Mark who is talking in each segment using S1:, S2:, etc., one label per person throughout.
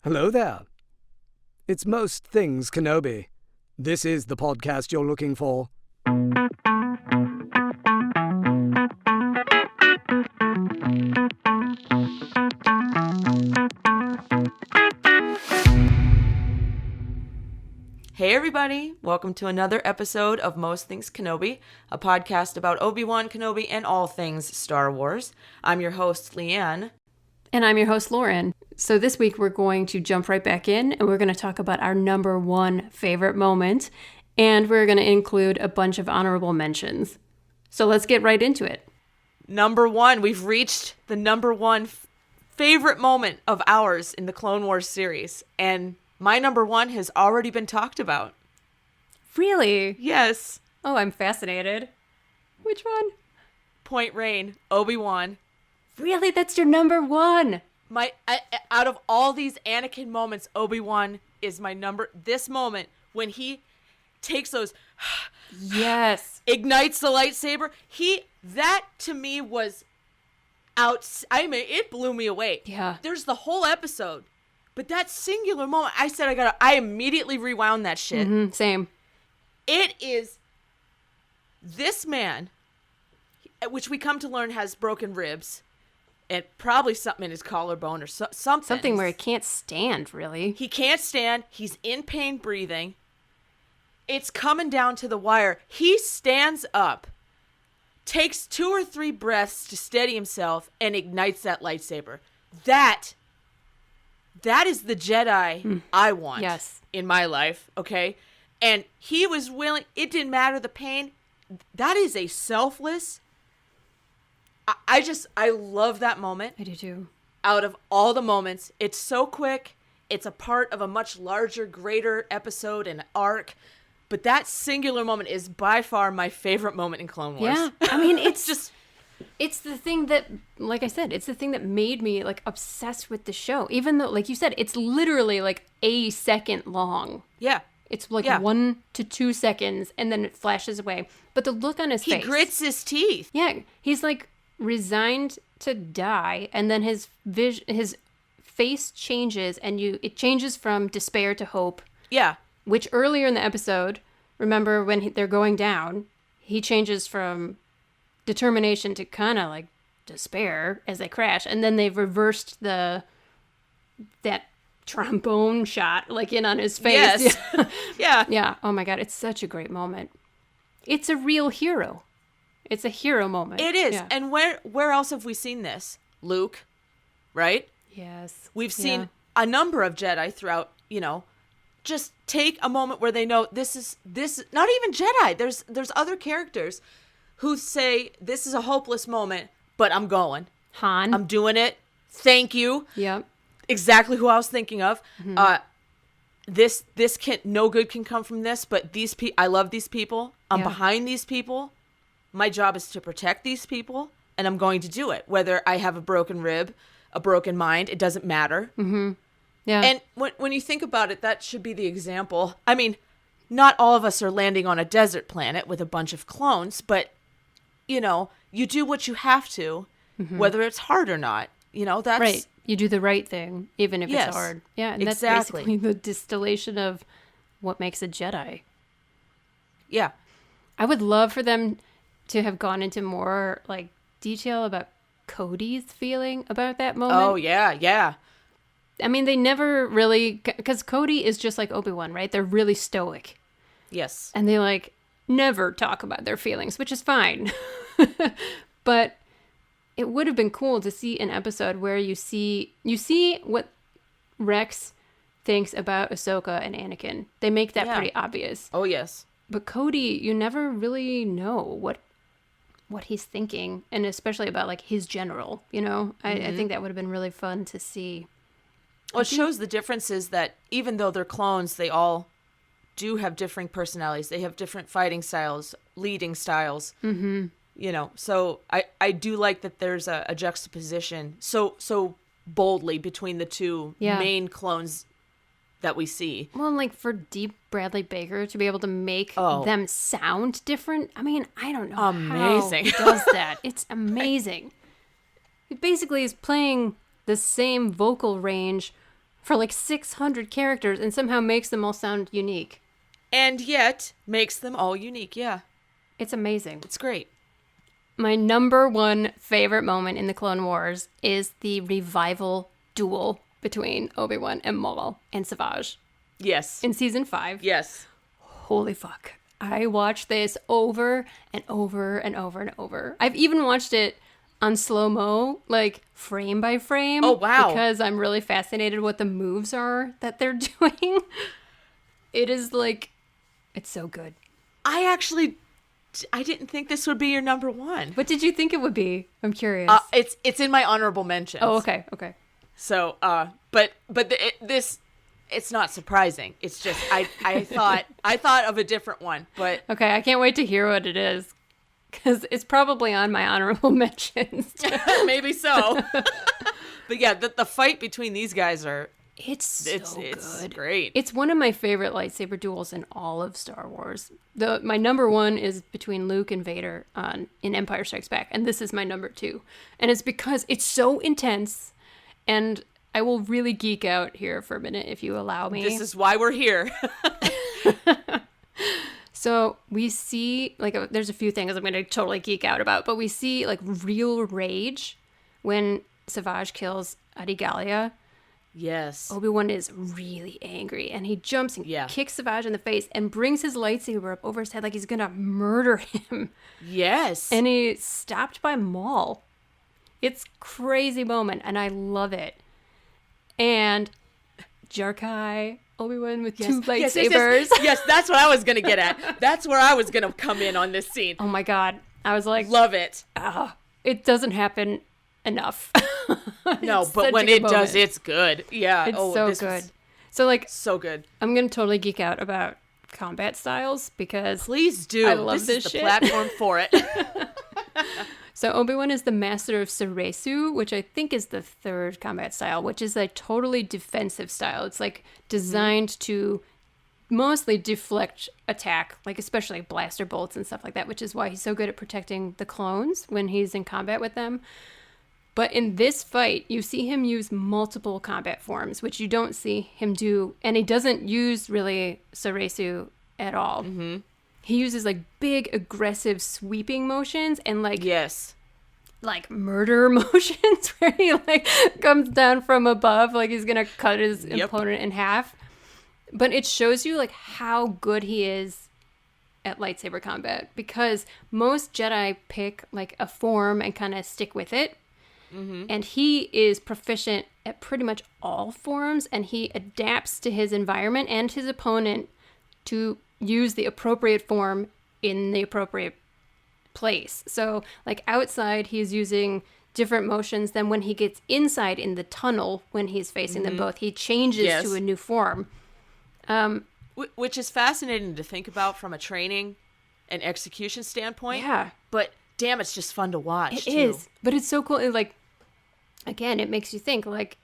S1: Hello there. It's Most Things Kenobi. This is the podcast you're looking for.
S2: Hey everybody, welcome to another episode of Most Things Kenobi, a podcast about Obi-Wan Kenobi and all things Star Wars. I'm your host, Leanne.
S3: And I'm your host, Lauren. So this week we're going to jump right back in and we're going to talk about our number one favorite moment. And we're going to include a bunch of honorable mentions. So let's get right into it.
S2: Number one, we've reached the number one favorite moment of ours in the Clone Wars series. And my number one has already been talked about.
S3: Really?
S2: Yes.
S3: Oh, I'm fascinated. Which one?
S2: Point Rain, Obi-Wan.
S3: Really? That's your number one?
S2: Out of all these Anakin moments, Obi-Wan is my number. This moment when he takes those,
S3: yes,
S2: ignites the lightsaber. That to me was out. I mean, it blew me away.
S3: Yeah.
S2: There's the whole episode, but that singular moment, I immediately rewound that shit.
S3: Mm-hmm, same.
S2: It is this man, which we come to learn has broken ribs. And probably something in his collarbone or something.
S3: Something where he can't stand, really.
S2: He can't stand. He's in pain breathing. It's coming down to the wire. He stands up, takes 2 or 3 breaths to steady himself, and ignites that lightsaber. That is the Jedi I want in my life, okay? And he was willing. It didn't matter the pain. That is a selfless... I love that moment.
S3: I do too.
S2: Out of all the moments, it's so quick. It's a part of a much larger, greater episode and arc. But that singular moment is by far my favorite moment in Clone Wars.
S3: Yeah. I mean, it's just... It's the thing that, like I said, it's the thing that made me, like, obsessed with the show. Even though, like you said, it's literally, like, a second long.
S2: Yeah.
S3: It's like 1 to 2 seconds, and then it flashes away. But the look on his face...
S2: He grits his teeth.
S3: Yeah. He's, like... resigned to die, and then his face changes, and it changes from despair to hope.
S2: Yeah.
S3: Which earlier in the episode, remember when they're going down, he changes from determination to kind of like despair as they crash, and then they've reversed that trombone shot like in on his face.
S2: Yes. Yeah.
S3: Yeah. Oh my God, it's such a great moment. It's a real hero. It's a hero moment.
S2: It is.
S3: Yeah.
S2: And where else have we seen this? Luke, right?
S3: Yes.
S2: We've seen a number of Jedi throughout, just take a moment where they know this not even Jedi. There's other characters who say this is a hopeless moment, but I'm going.
S3: Han.
S2: I'm doing it. Thank you.
S3: Yep.
S2: Exactly who I was thinking of.
S3: Mm-hmm.
S2: This can no good can come from this, but I love these people. I'm behind these people. My job is to protect these people, and I'm going to do it. Whether I have a broken rib, a broken mind, it doesn't matter.
S3: Mm-hmm. Yeah.
S2: And when you think about it, that should be the example. I mean, not all of us are landing on a desert planet with a bunch of clones, but, you do what you have to, whether it's hard or not. That's...
S3: Right. You do the right thing, even if it's hard. Yeah, and that's basically the distillation of what makes a Jedi.
S2: Yeah.
S3: I would love for them to have gone into more like detail about Cody's feeling about that moment.
S2: Oh, yeah.
S3: I mean, they never really, because Cody is just like Obi-Wan, right? They're really stoic.
S2: Yes.
S3: And they like never talk about their feelings, which is fine. But it would have been cool to see an episode where you see what Rex thinks about Ahsoka and Anakin. They make that pretty obvious.
S2: Oh, yes.
S3: But Cody, you never really know what he's thinking, and especially about like his general, I think that would have been really fun to see.
S2: Well, it shows the differences that even though they're clones, they all do have different personalities. They have different fighting styles, leading styles. Mm-hmm. So I do like that there's a juxtaposition so boldly between the two main clones that we see.
S3: Well, and like for Deep Bradley Baker to be able to make them sound different, I mean, I don't know how he does that. It's amazing. He basically is playing the same vocal range for like 600 characters and somehow makes them all sound unique.
S2: And yet makes them all unique. Yeah.
S3: It's amazing.
S2: It's great.
S3: My number one favorite moment in the Clone Wars is the revival duel between Obi-Wan and Maul and Savage
S2: Yes.
S3: in season 5.
S2: Yes.
S3: Holy fuck. I watched this over and over and over and over. I've even watched it on slow-mo, like frame by frame.
S2: Oh, wow.
S3: Because I'm really fascinated what the moves are that they're doing. It is like, it's so good.
S2: I didn't think this would be your number one.
S3: What did you think it would be? I'm curious.
S2: It's in my honorable mentions.
S3: Oh, okay.
S2: So, this, it's not surprising. It's just I thought of a different one, but
S3: Okay, I can't wait to hear what it is. Because it's probably on my honorable mentions.
S2: maybe so. But yeah, the fight between these guys
S3: It's good.
S2: Great.
S3: It's one of my favorite lightsaber duels in all of Star Wars. My number one is between Luke and Vader in Empire Strikes Back, and this is my number 2. And it's because it's so intense, and I will really geek out here for a minute if you allow me.
S2: This is why we're here.
S3: So we see, like, there's a few things I'm going to totally geek out about, but we see, like, real rage when Savage kills Adigalia.
S2: Yes.
S3: Obi-Wan is really angry, and he jumps and kicks Savage in the face and brings his lightsaber up over his head like he's gonna murder him.
S2: Yes.
S3: And he's stopped by Maul. It's crazy moment, and I love it. And Jarkai, Obi-Wan with 2 lightsabers.
S2: Yes, that's what I was gonna get at. That's where I was gonna come in on this scene.
S3: Oh my god. I was like,
S2: love it.
S3: It doesn't happen enough.
S2: No, but when it does, it's good. Yeah.
S3: It's so good. So, like,
S2: so good.
S3: I'm going to totally geek out about combat styles because
S2: please do.
S3: I love this
S2: is
S3: shit.
S2: The platform for it.
S3: So Obi-Wan is the master of Seresu, which I think is the 3rd combat style, which is a totally defensive style. It's like designed to mostly deflect attack, like especially blaster bolts and stuff like that, which is why he's so good at protecting the clones when he's in combat with them. But in this fight, you see him use multiple combat forms, which you don't see him do. And he doesn't use really Seresu at all. Mm-hmm. He uses like big, aggressive, sweeping motions and like like murder motions where he like comes down from above, like he's gonna cut his opponent in half. But it shows you like how good he is at lightsaber combat, because most Jedi pick like a form and kind of stick with it. Mm-hmm. And he is proficient at pretty much all forms, and he adapts to his environment and his opponent to use the appropriate form in the appropriate place. So, like outside, he's using different motions than when he gets inside in the tunnel when he's facing them both. He changes to a new form.
S2: Which is fascinating to think about from a training and execution standpoint.
S3: Yeah.
S2: But damn, it's just fun to watch.
S3: It is. But it's so cool. It, like, again, it makes you think, like,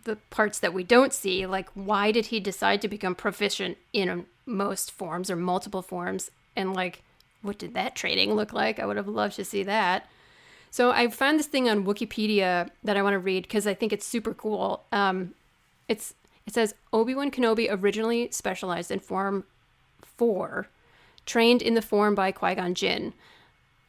S3: the parts that we don't see, like, why did he decide to become proficient in most forms or multiple forms? And, like, what did that training look like? I would have loved to see that. So I found this thing on Wikipedia that I want to read because I think it's super cool. It says, Obi-Wan Kenobi originally specialized in Form 4, trained in the form by Qui-Gon Jinn.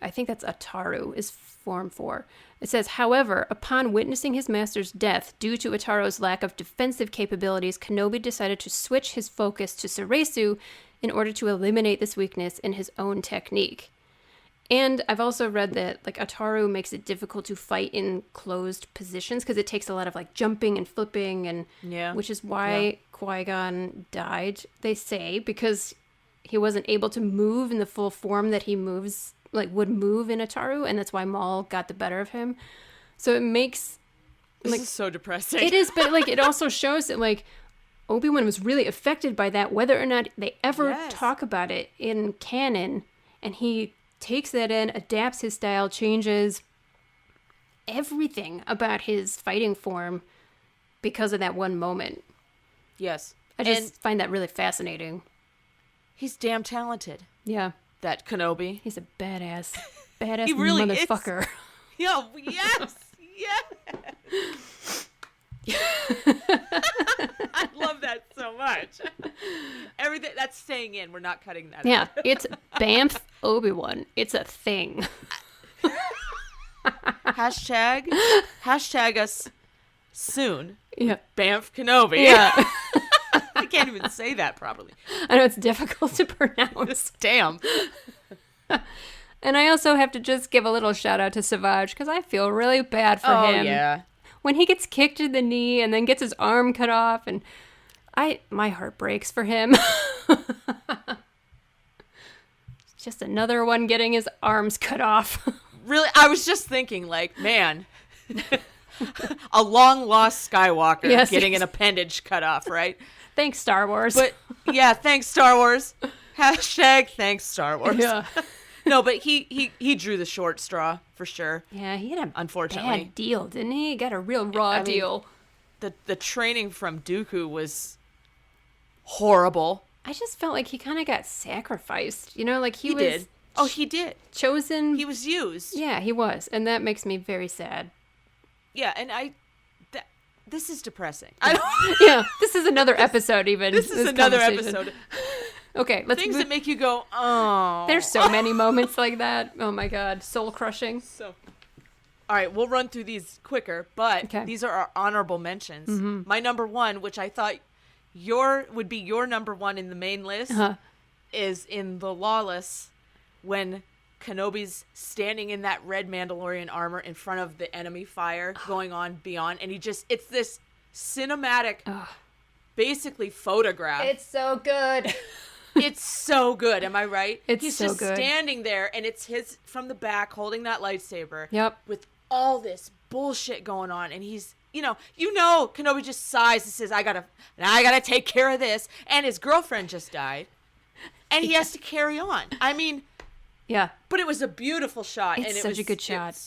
S3: I think that's Ataru is Form 4. It says, however, upon witnessing his master's death due to Ataru's lack of defensive capabilities, Kenobi decided to switch his focus to Seresu in order to eliminate this weakness in his own technique. And I've also read that like Ataru makes it difficult to fight in closed positions because it takes a lot of like jumping and flipping, and which is why Qui-Gon died, they say, because he wasn't able to move in the full form that he moves, like would move in Ataru, and that's why Maul got the better of him. So it makes
S2: this is so depressing.
S3: It is, but like it also shows that like Obi-Wan was really affected by that, whether or not they ever talk about it in canon, and he takes that in, adapts his style, changes everything about his fighting form because of that one moment.
S2: Yes.
S3: I just find that really fascinating.
S2: He's damn talented.
S3: Yeah.
S2: That Kenobi.
S3: He's a badass
S2: he really
S3: motherfucker.
S2: Is. Yo, yes. Yeah. I love that so much. Everything that's staying in. We're not cutting that
S3: Yeah,
S2: out.
S3: it's Bamf Obi-Wan. It's a thing.
S2: Hashtag us soon.
S3: Yeah.
S2: Banff Kenobi.
S3: Yeah.
S2: I can't even say that properly.
S3: I know it's difficult to pronounce.
S2: Damn.
S3: And I also have to just give a little shout out to Savage because I feel really bad for him.
S2: Yeah.
S3: When he gets kicked in the knee and then gets his arm cut off, and my heart breaks for him. Just another one getting his arms cut off.
S2: Really, I was just thinking, like, man, a long lost Skywalker
S3: Yes.
S2: getting an appendage cut off, right?
S3: Thanks, Star Wars.
S2: But yeah, thanks Star Wars. Hashtag thanks Star Wars.
S3: yeah.
S2: No, but he drew the short straw for sure.
S3: Yeah, he had a
S2: Unfortunately.
S3: bad deal, didn't he? He got a real raw deal.
S2: The training from Dooku was horrible.
S3: I just felt like he kind of got sacrificed. You know, like he was
S2: did. Oh, he did.
S3: chosen.
S2: He was used.
S3: Yeah, he was. And that makes me very sad.
S2: Yeah, and this is depressing. I don't.
S3: Yeah, this is another episode even.
S2: This is another
S3: conversation.
S2: episode.
S3: Okay, let's
S2: Things
S3: move.
S2: that make you go, oh.
S3: There's so many moments like that. Oh my god, soul crushing.
S2: So, all right, we'll run through these quicker, but
S3: Okay.
S2: these are our honorable mentions.
S3: Mm-hmm.
S2: My number one, which I thought would be your number one in the main list, is in The Lawless, when Kenobi's standing in that red Mandalorian armor in front of the enemy fire going on beyond, and it's this cinematic, basically photograph.
S3: It's so good.
S2: It's so good. Am I right?
S3: It's
S2: He's
S3: so
S2: just
S3: good.
S2: standing there, and it's his from the back holding that lightsaber.
S3: Yep.
S2: With all this bullshit going on, and he's, you know, Kenobi just sighs and says, "I gotta take care of this," and his girlfriend just died, and he has to carry on. I mean,
S3: Yeah.
S2: but it was a beautiful shot.
S3: It's
S2: and
S3: such a good shot.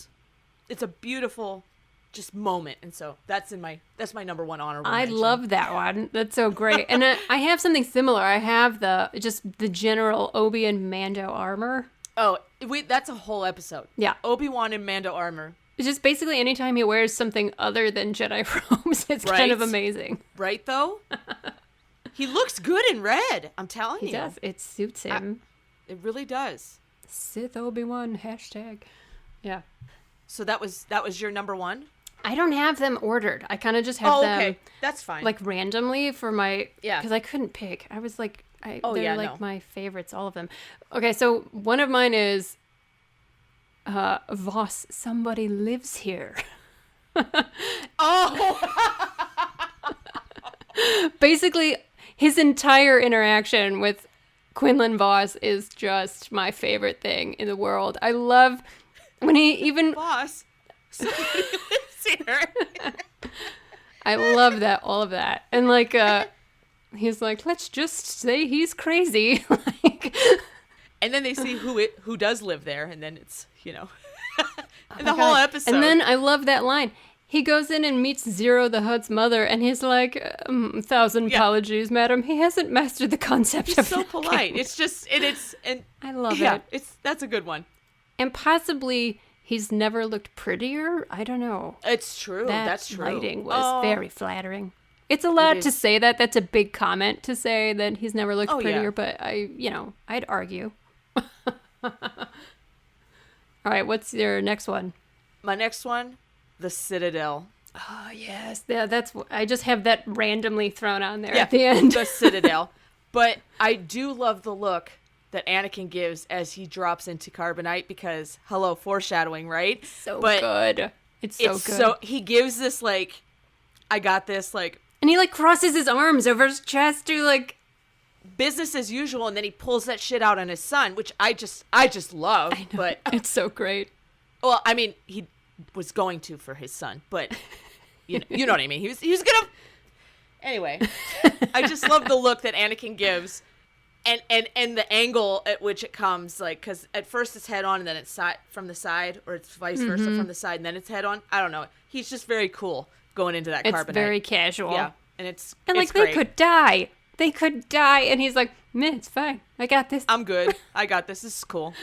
S2: It's a beautiful, just moment, and so that's my number one honorable
S3: I
S2: mention.
S3: love that one. That's so great. And I have something similar. I have the general Obi and Mando armor.
S2: Oh, that's a whole episode.
S3: Yeah.
S2: Obi-Wan and Mando armor.
S3: It's just basically anytime he wears something other than Jedi robes, it's kind of
S2: Right.
S3: amazing.
S2: Right, though? He looks good in red. I'm telling
S3: He
S2: you.
S3: does. It suits him.
S2: It really does.
S3: Sith Obi-Wan hashtag. Yeah.
S2: So that was your number one?
S3: I don't have them ordered. I kind of just have them
S2: okay. That's fine.
S3: like randomly for my
S2: Yeah.
S3: because I couldn't pick. I was like, they're
S2: yeah,
S3: like
S2: no.
S3: my favorites, all of them. Okay, so one of mine is Voss, somebody lives here.
S2: oh,
S3: Basically, his entire interaction with Quinlan Voss is just my favorite thing in the world. I love when he even
S2: boss. Somebody lives here.
S3: I love that, all of that. And like he's like, let's just say he's crazy. Like
S2: And then they see who does live there, and then it's, the
S3: my
S2: whole
S3: God.
S2: episode.
S3: And then I love that line. He goes in and meets Zero the Hutt's mother, and he's like, 1,000
S2: Yeah.
S3: apologies, madam. He hasn't mastered the concept
S2: he's
S3: of
S2: so
S3: knocking."
S2: polite. It's just and
S3: I love
S2: yeah,
S3: it.
S2: that's a good one.
S3: And possibly he's never looked prettier. I don't know.
S2: It's true. That's true.
S3: Lighting was very flattering. It's a lot to
S2: is.
S3: say that. That's a big comment to say that he's never looked
S2: Oh,
S3: prettier,
S2: yeah.
S3: but I'd argue. All right, what's your next one?
S2: My next one, the Citadel.
S3: Oh, yes. Yeah, I just have that randomly thrown on there
S2: Yeah,
S3: at the end.
S2: the Citadel. But I do love the look that Anakin gives as he drops into carbonite because, hello, foreshadowing, right?
S3: So
S2: but
S3: good. It's so
S2: it's
S3: good.
S2: so he gives this like, I got this like
S3: And he like crosses his arms over his chest to like.
S2: business as usual, and then he pulls that shit out on his son, which I just love.
S3: I know.
S2: But
S3: It's so great.
S2: well, I mean, he was going to for his son, but you know what I mean. He was gonna. Anyway, I just love the look that Anakin gives, and the angle at which it comes, like, because at first it's head on and then it's from the side, or it's vice versa from the side and then it's head on. I don't know. He's just very cool going into that
S3: It's
S2: carbonite.
S3: very casual.
S2: Yeah, and it's
S3: like
S2: great.
S3: they could die. They could die. And he's like, meh, it's fine. I got this.
S2: I'm good. I got this. This is cool.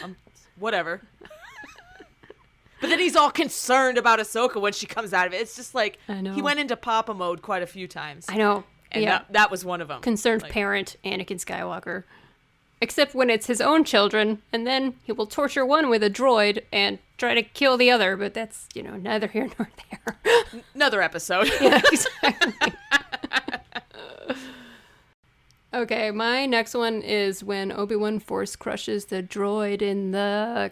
S2: Whatever. But then he's all concerned about Ahsoka when she comes out of it. It's just like,
S3: I know.
S2: he went into Papa mode quite a few times.
S3: I know.
S2: And
S3: yeah.
S2: that was one of them.
S3: Concerned parent, Anakin Skywalker. Except when it's his own children, and then he will torture one with a droid and try to kill the other, but that's, neither here nor there.
S2: Another episode.
S3: Yeah, exactly. Okay, my next one is when Obi-Wan force crushes the droid in the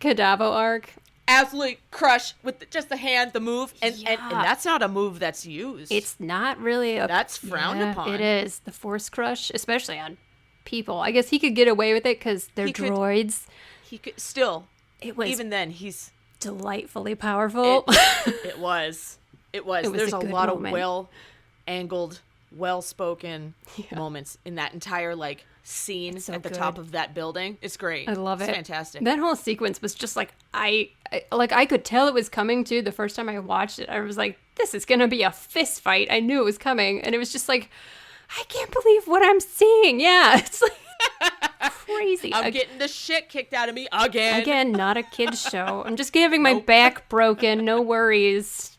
S3: Citadel arc.
S2: Absolutely crush with just the hand, the move. And
S3: Yeah.
S2: that's not a move that's used.
S3: It's not really
S2: That's frowned upon.
S3: It is. The force crush, especially on people. I guess he could get away with it because they're droids.
S2: He could still.
S3: It was
S2: even then, he's
S3: delightfully powerful.
S2: It was.
S3: was
S2: There's
S3: a
S2: a
S3: good
S2: lot
S3: moment.
S2: of well-angled, well-spoken moments in that entire scene
S3: so
S2: at the
S3: good.
S2: top of that building. It's great.
S3: I love it.
S2: It's fantastic.
S3: That whole sequence was just like I could tell it was coming too. The first time I watched it, I was like, "This is gonna be a fist fight." I knew it was coming, and it was just like, I can't believe what I'm seeing. Yeah, it's like crazy.
S2: I'm getting the shit kicked out of me again.
S3: Again, not a kid's show. I'm just having my back broken. No worries.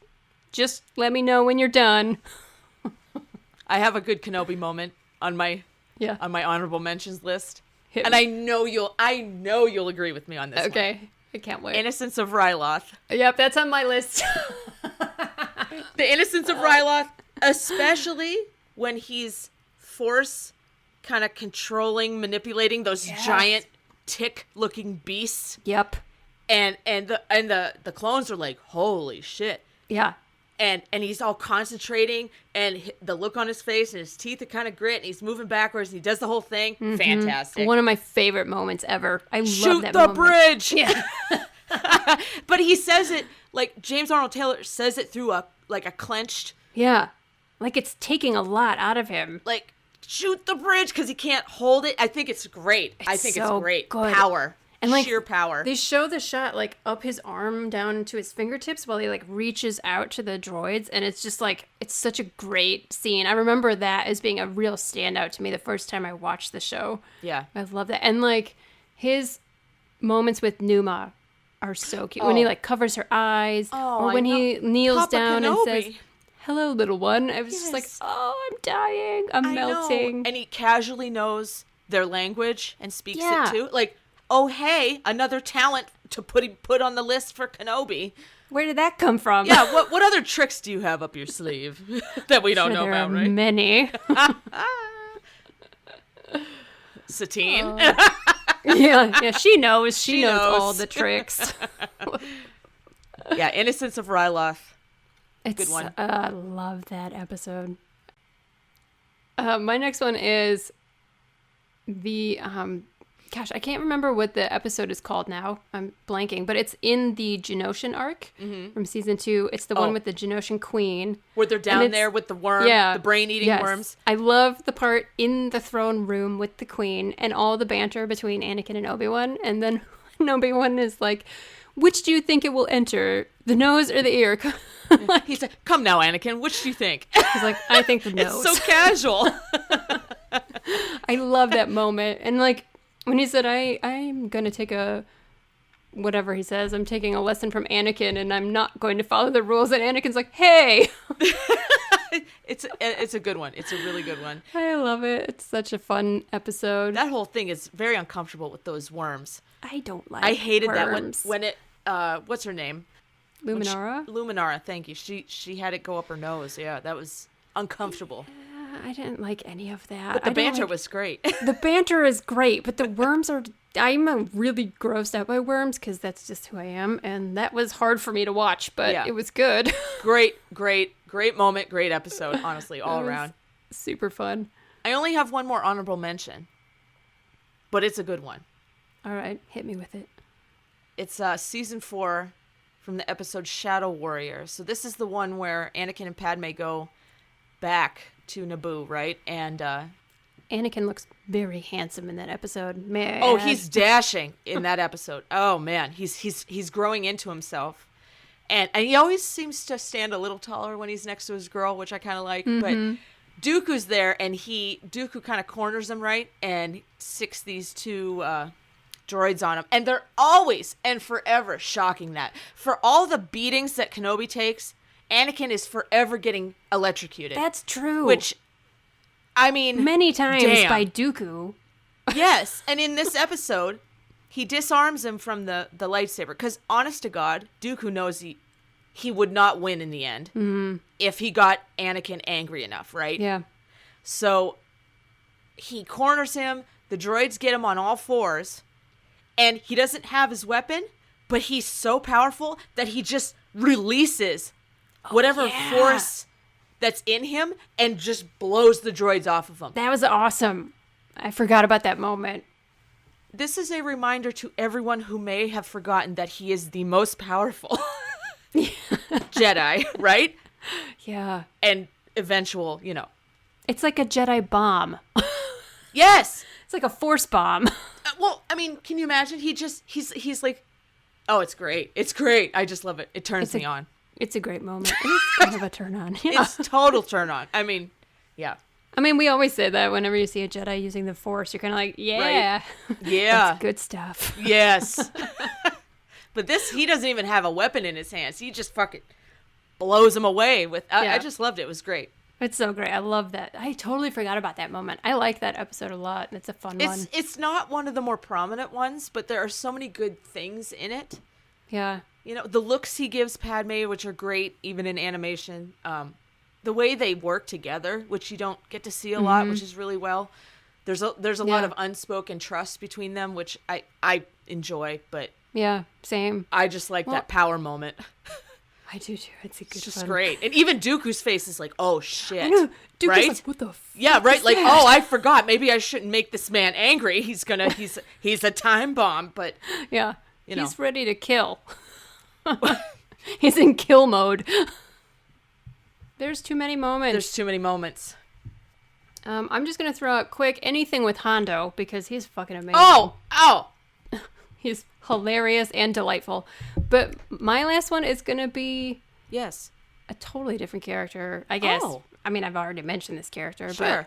S3: Just let me know when you're done.
S2: I have a good Kenobi moment on my
S3: Yeah.
S2: honorable mentions list,
S3: Hit
S2: and
S3: me.
S2: I know you'll agree with me on this.
S3: Okay. I can't wait.
S2: One. Innocence of Ryloth.
S3: Yep, that's on my list.
S2: The Innocence of Ryloth, especially when he's force kind of controlling, manipulating those giant tick-looking beasts,
S3: Yep.
S2: and the clones are like, holy shit.
S3: Yeah.
S2: And he's all concentrating, and the look on his face and his teeth are kind of grit, and he's moving backwards, and he does the whole thing. Fantastic.
S3: One of my favorite moments ever. I love
S2: Shoot
S3: that
S2: the
S3: moment.
S2: bridge!
S3: Yeah.
S2: But he says it, James Arnold Taylor says it through a clenched,
S3: Yeah. Like it's taking a lot out of him.
S2: shoot the bridge, because he can't hold it. I think it's great. I think
S3: so
S2: it's great.
S3: good.
S2: Power.
S3: And
S2: sheer power.
S3: They show the shot up his arm down to his fingertips while he reaches out to the droids, and it's just it's such a great scene. I remember that as being a real standout to me the first time I watched the show.
S2: Yeah.
S3: I love that. And his moments with Numa are so cute. When he covers her eyes, or when he kneels
S2: Papa
S3: down
S2: Kenobi.
S3: and says, "Hello, little one." I was just
S2: Yes.
S3: "Oh, I'm dying. I'm
S2: I know.
S3: melting."
S2: And he casually knows their language and speaks
S3: Yeah.
S2: it too. Oh, hey, another talent to put on the list for Kenobi.
S3: Where did that come from?
S2: Yeah, what other tricks do you have up your sleeve that we don't know
S3: there
S2: about,
S3: are
S2: right?
S3: many.
S2: Satine.
S3: yeah, she knows. She knows
S2: knows.
S3: all the tricks.
S2: Yeah, Innocence of Ryloth.
S3: It's
S2: Good one.
S3: I love that episode. My next one is the gosh, I can't remember what the episode is called now. I'm blanking, but it's in the Genoshan arc from season 2. It's the one with the Genoshan queen.
S2: Where they're down
S3: it's-
S2: there with the worm,
S3: Yeah,
S2: the brain-eating
S3: yes.
S2: worms.
S3: I love the part in the throne room with the queen and all the banter between Anakin and Obi-Wan. And then when Obi-Wan is like, which do you think it will enter, the nose or the ear?
S2: He's like, come now, Anakin, which do you think?
S3: He's like, I think the nose.
S2: It's so casual.
S3: I love that moment. And when he said, I'm going to take whatever he says, I'm taking a lesson from Anakin and I'm not going to follow the rules. And Anakin's like, hey.
S2: It's a good one. It's a really good one.
S3: I love it. It's such a fun episode.
S2: That whole thing is very uncomfortable with those worms.
S3: I don't like
S2: I hated
S3: worms.
S2: that when it what's her name?
S3: Luminara?
S2: Luminara, thank you. She had it go up her nose. Yeah, that was uncomfortable.
S3: I didn't like any of that.
S2: But the
S3: I don't
S2: banter
S3: like-
S2: was great.
S3: The banter is great, but the worms are... I'm really grossed out by worms because that's just who I am, and that was hard for me to watch, but
S2: Yeah.
S3: it was good.
S2: Great moment, great episode, honestly, all
S3: It was
S2: around.
S3: Super fun.
S2: I only have one more honorable mention, but it's a good one.
S3: All right, hit me with it.
S2: It's season 4 from the episode Shadow Warrior. So this is the one where Anakin and Padme go back to Naboo, right? And
S3: Anakin looks very handsome in that episode. Man.
S2: oh, he's dashing in that episode. Oh man, he's growing into himself, and he always seems to stand a little taller when he's next to his girl, which I kind of like.
S3: Mm-hmm.
S2: But Dooku's there, and Dooku kind of corners him right, and sticks these two droids on him. And they're always and forever shocking that. For all the beatings that Kenobi takes, Anakin is forever getting electrocuted.
S3: That's true.
S2: Which, I mean...
S3: Many times
S2: damn.
S3: by Dooku.
S2: Yes, and in this episode, he disarms him from the lightsaber. Because, honest to God, Dooku knows he would not win in the end if he got Anakin angry enough, right?
S3: Yeah.
S2: So, he corners him, the droids get him on all fours, and he doesn't have his weapon, but he's so powerful that he just releases whatever force that's in him and just blows the droids off of him.
S3: That was awesome. I forgot about that moment.
S2: This is a reminder to everyone who may have forgotten that he is the most powerful Jedi, right?
S3: Yeah.
S2: And eventual,
S3: It's like a Jedi bomb.
S2: Yes!
S3: It's like a force bomb.
S2: Well, I mean, can you imagine? He's like, oh, it's great. It's great. I just love it. It turns me on.
S3: It's a great moment. It's kind of a turn on. Yeah.
S2: It's total turn on. I mean, yeah.
S3: I mean, we always say that whenever you see a Jedi using the Force, you're kind of like, yeah.
S2: Right. Yeah.
S3: That's good stuff.
S2: Yes. But he doesn't even have a weapon in his hands. He just fucking blows him away with... I just loved it. It was great.
S3: It's so great. I love that. I totally forgot about that moment. I like that episode a lot. It's a fun one.
S2: It's not one of the more prominent ones, but there are so many good things in it.
S3: Yeah.
S2: The looks he gives Padme, which are great, even in animation. The way they work together, which you don't get to see a lot, which is really well. There's a lot of unspoken trust between them, which I enjoy, but...
S3: Yeah, same.
S2: I just like that power moment.
S3: I do too. It's a good
S2: It's just
S3: fun.
S2: great. And even Dooku's face is like, oh shit.
S3: I know. Dooku's
S2: right?
S3: like, what the fuck?
S2: Yeah, right.
S3: is
S2: Like,
S3: that?
S2: oh, I forgot. Maybe I shouldn't make this man angry. He's a time bomb, but
S3: Yeah.
S2: know.
S3: He's ready to kill. He's in kill mode. There's too many moments.
S2: there's too many moments.
S3: I'm just going to throw out quick anything with Hondo because he's fucking amazing.
S2: Oh.
S3: He's hilarious and delightful. But my last one is going to be
S2: Yes.
S3: a totally different character, I guess.
S2: Oh.
S3: I mean, I've already mentioned this character,
S2: Sure.
S3: but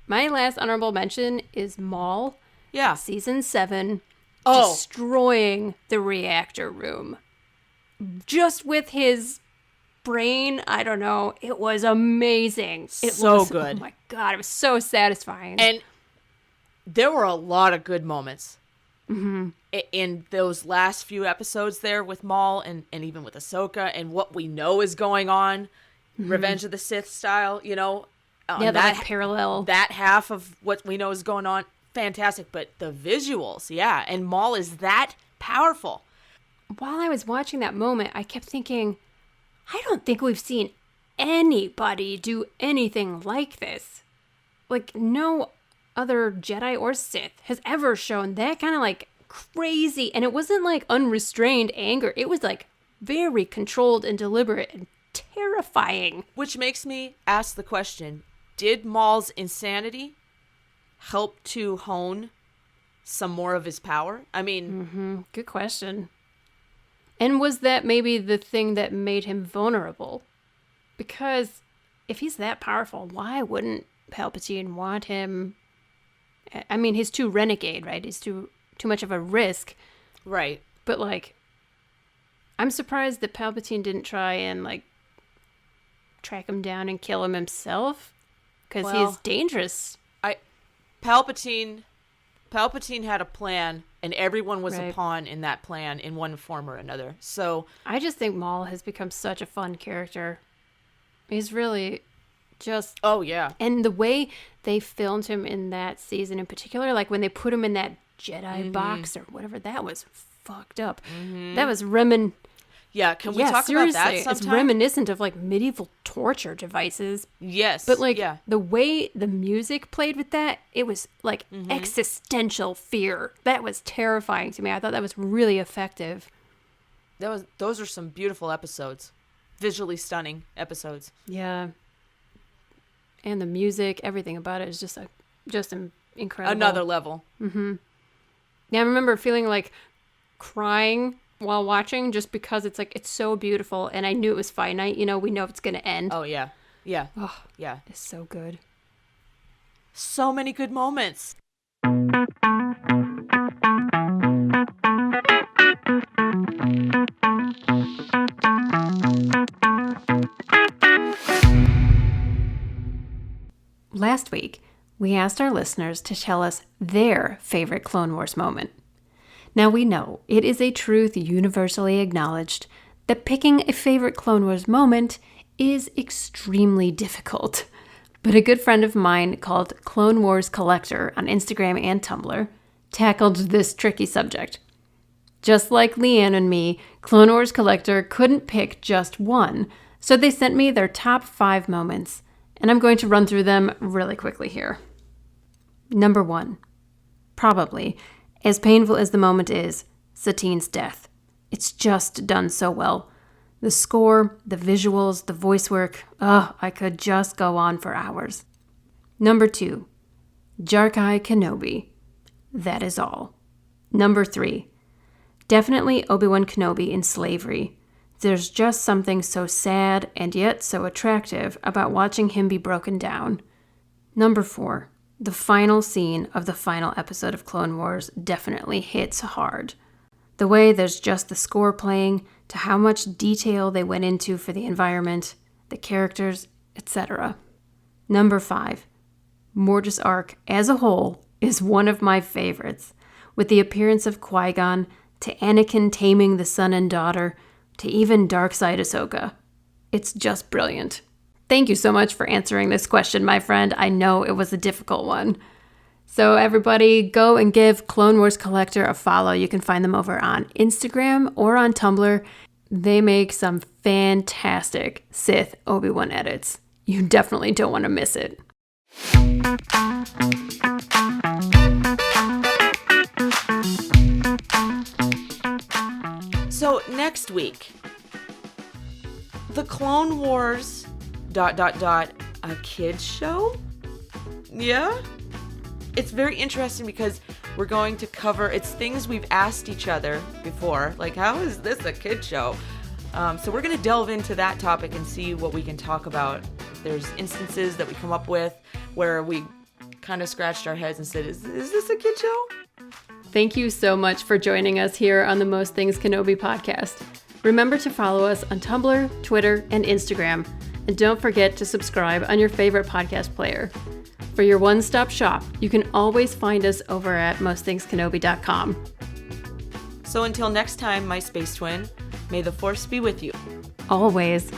S3: my last honorable mention is Maul,
S2: Yeah.
S3: season 7,
S2: Oh.
S3: destroying the reactor room. Just with his brain, I don't know, it was amazing. It
S2: So
S3: was
S2: good.
S3: Oh my God, it was so satisfying.
S2: And there were a lot of good moments in those last few episodes there with Maul and even with Ahsoka and what we know is going on, Revenge of the Sith style,
S3: yeah, that parallel.
S2: that half of what we know is going on, fantastic. But the visuals, yeah, and Maul is that powerful.
S3: While I was watching that moment, I kept thinking, I don't think we've seen anybody do anything like this. Like, no other Jedi or Sith has ever shown that kind of like crazy, and it wasn't like unrestrained anger. It was like very controlled and deliberate and terrifying.
S2: Which makes me ask the question, did Maul's insanity help to hone some more of his power? I mean...
S3: Good question. And was that maybe the thing that made him vulnerable? Because if he's that powerful, why wouldn't Palpatine want him? I mean, he's too renegade, right? He's too much of a risk.
S2: Right.
S3: But, like, I'm surprised that Palpatine didn't try and, like, track him down and kill him himself. Because he's dangerous.
S2: Palpatine had a plan, and everyone was a
S3: Right.
S2: pawn in that plan in one form or another. So,
S3: I just think Maul has become such a fun character. He's really just...
S2: oh yeah.
S3: And the way they filmed him in that season in particular, like when they put him in that Jedi box or whatever, that was fucked up. That was
S2: Yeah, can we talk about that
S3: It's
S2: sometime?
S3: reminiscent of like medieval torture devices.
S2: Yes.
S3: But like
S2: yeah.
S3: the way the music played with that, it was like existential fear. That was terrifying to me. I thought that was really effective.
S2: Those are some beautiful episodes. Visually stunning episodes.
S3: Yeah. And the music, everything about it is just incredible.
S2: Another level.
S3: Yeah, I remember feeling like crying while watching just because it's like it's so beautiful and I knew it was finite. We know it's going to end.
S2: Oh yeah. Yeah.
S3: Oh,
S2: Yeah.
S3: it's so good.
S2: So many good moments.
S3: Last week, we asked our listeners to tell us their favorite Clone Wars moment. Now we know it is a truth universally acknowledged that picking a favorite Clone Wars moment is extremely difficult. But a good friend of mine called Clone Wars Collector on Instagram and Tumblr tackled this tricky subject. Just like Leanne and me, Clone Wars Collector couldn't pick just one, so they sent me their top 5 moments, and I'm going to run through them really quickly here. Number 1. Probably, as painful as the moment is, Satine's death. It's just done so well. The score, the visuals, the voice work, I could just go on for hours. Number 2. Jarkai Kenobi. That is all. Number 3. Definitely Obi-Wan Kenobi in slavery. There's just something so sad and yet so attractive about watching him be broken down. Number 4. The final scene of the final episode of Clone Wars definitely hits hard. The way there's just the score playing, to how much detail they went into for the environment, the characters, etc. Number 5. Mortis arc as a whole is one of my favorites, with the appearance of Qui-Gon, to Anakin taming the son and daughter, to even Darkside Ahsoka. It's just brilliant. Thank you so much for answering this question, my friend. I know it was a difficult one. So everybody, go and give Clone Wars Collector a follow. You can find them over on Instagram or on Tumblr. They make some fantastic Sith Obi-Wan edits. You definitely don't want to miss it.
S2: So next week, the Clone Wars ... a kids show? Yeah? It's very interesting because we're going to cover, it's things we've asked each other before, like how is this a kid show? So we're going to delve into that topic and see what we can talk about. There's instances that we come up with where we kind of scratched our heads and said, is this a kid show?
S3: Thank you so much for joining us here on the Most Things Kenobi podcast. Remember to follow us on Tumblr, Twitter, and Instagram. And don't forget to subscribe on your favorite podcast player. For your one-stop shop, you can always find us over at mostthingskenobi.com.
S2: So until next time, my space twin, may the Force be with you.
S3: Always.